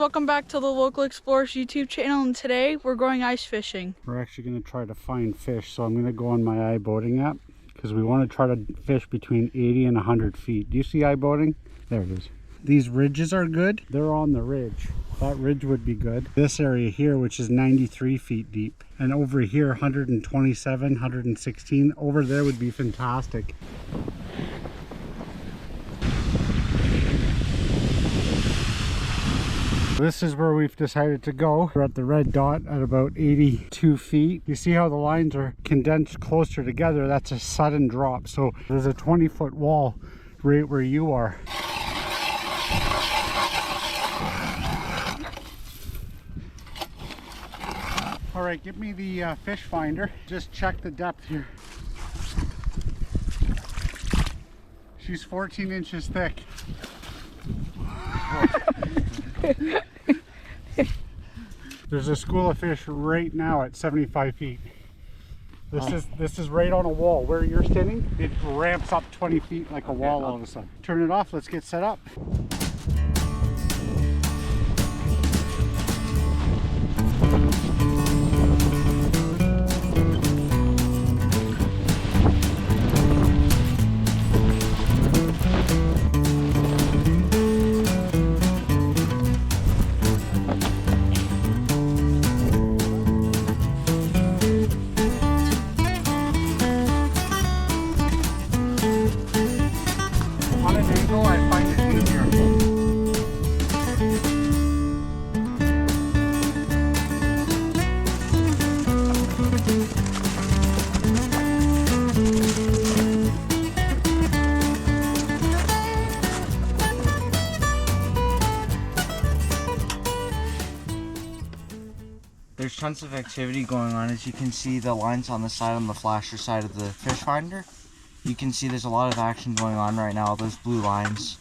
Welcome back to the Local Explorers YouTube channel, and today we're going ice fishing. We're actually going to try to find fish, so I'm going to go on my iBoating app because we want to try to fish between 80 and 100 feet. Do you see iBoating? There it is. These ridges are good. They're on the ridge. That ridge would be good. This area here, which is 93 feet deep, and over here 127, 116, over there would be fantastic. This is where we've decided to go. We're at the red dot at about 82 feet. You see how the lines are condensed closer together? That's a sudden drop. So there's a 20-foot wall right where you are. All right, give me the fish finder. Just check the depth here. She's 14 inches thick. There's a school of fish right now at 75 feet. This is right on a wall. Where you're standing, it ramps up 20 feet like a wall all of a sudden. Turn it off, let's get set up. There's tons of activity going on. As you can see, the lines on the side, on the flasher side of the fish finder, you can see there's a lot of action going on right now, those blue lines.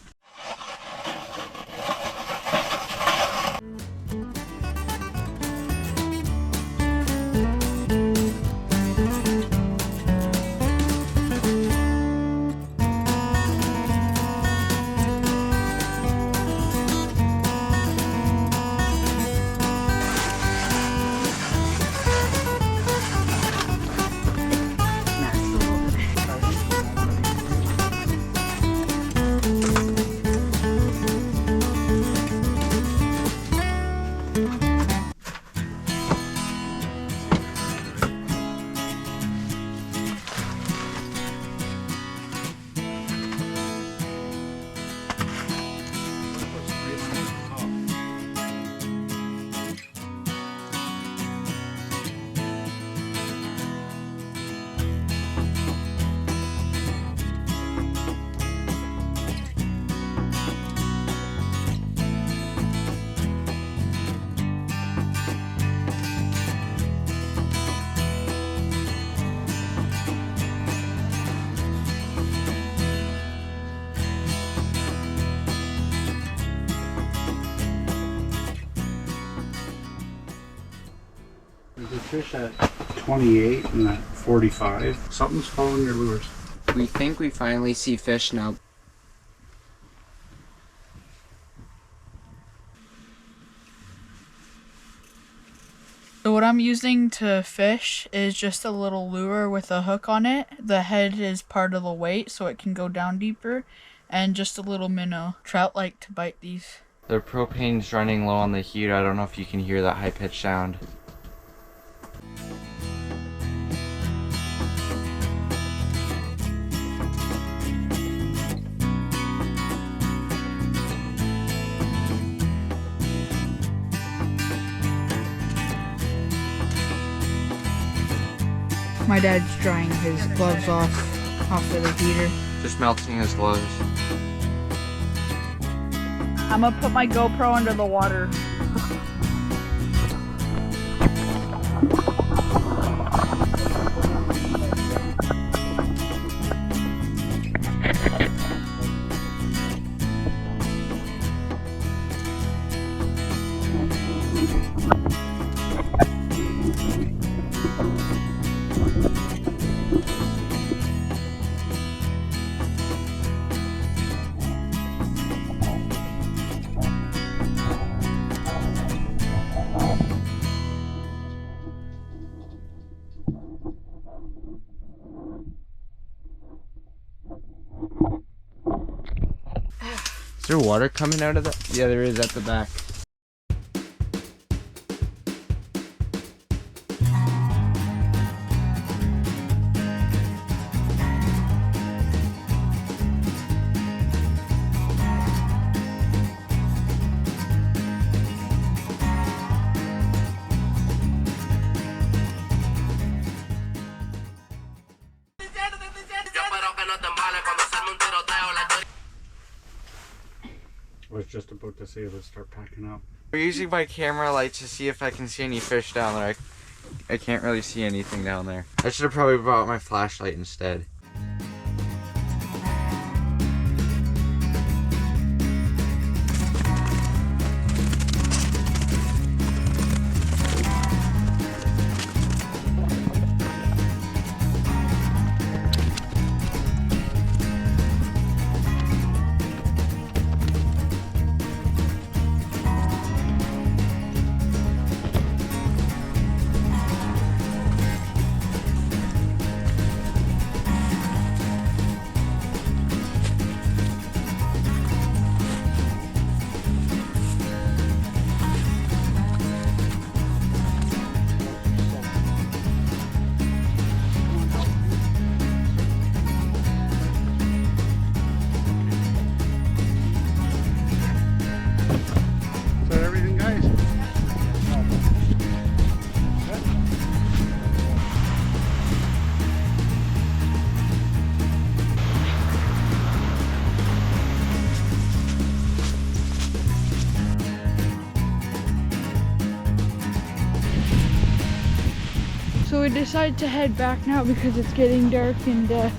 There's a fish at 28 and at 45. Something's following your lures. We think we finally see fish now. So what I'm using to fish is just a little lure with a hook on it. The head is part of the weight so it can go down deeper, and just a little minnow. Trout like to bite these. The propane's running low on the heat. I don't know if you can hear that high-pitched sound. My dad's drying his gloves off of the heater. Just melting his gloves. I'm gonna put my GoPro under the water. there water coming out of that? Yeah, there is at the back. I was just about to say let's start packing up. We're using my camera light to see if I can see any fish down there. I can't really see anything down there. I should have probably brought my flashlight instead. Is that everything, guys? So we decided to head back now because it's getting dark and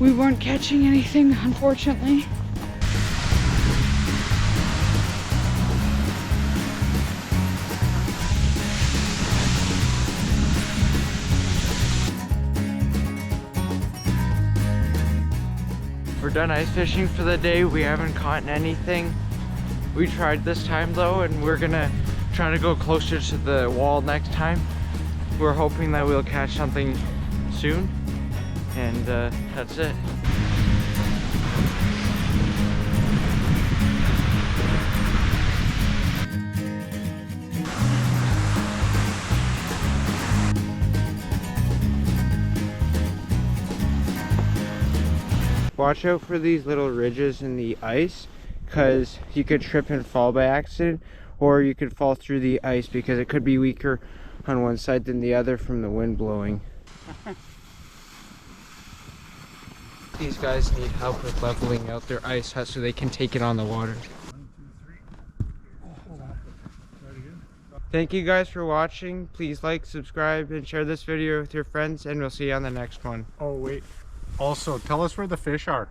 we weren't catching anything, unfortunately. We're done ice fishing for the day. We haven't caught anything. We tried this time though, and we're gonna try to go closer to the wall next time. We're hoping that we'll catch something soon, and that's it. Watch out for these little ridges in the ice, because you could trip and fall by accident, or you could fall through the ice because it could be weaker on one side than the other from the wind blowing. These guys need help with leveling out their ice hut so they can take it on the water. Thank you guys for watching. Please like, subscribe, and share this video with your friends, and we'll see you on the next one. Oh wait. Also, tell us where the fish are.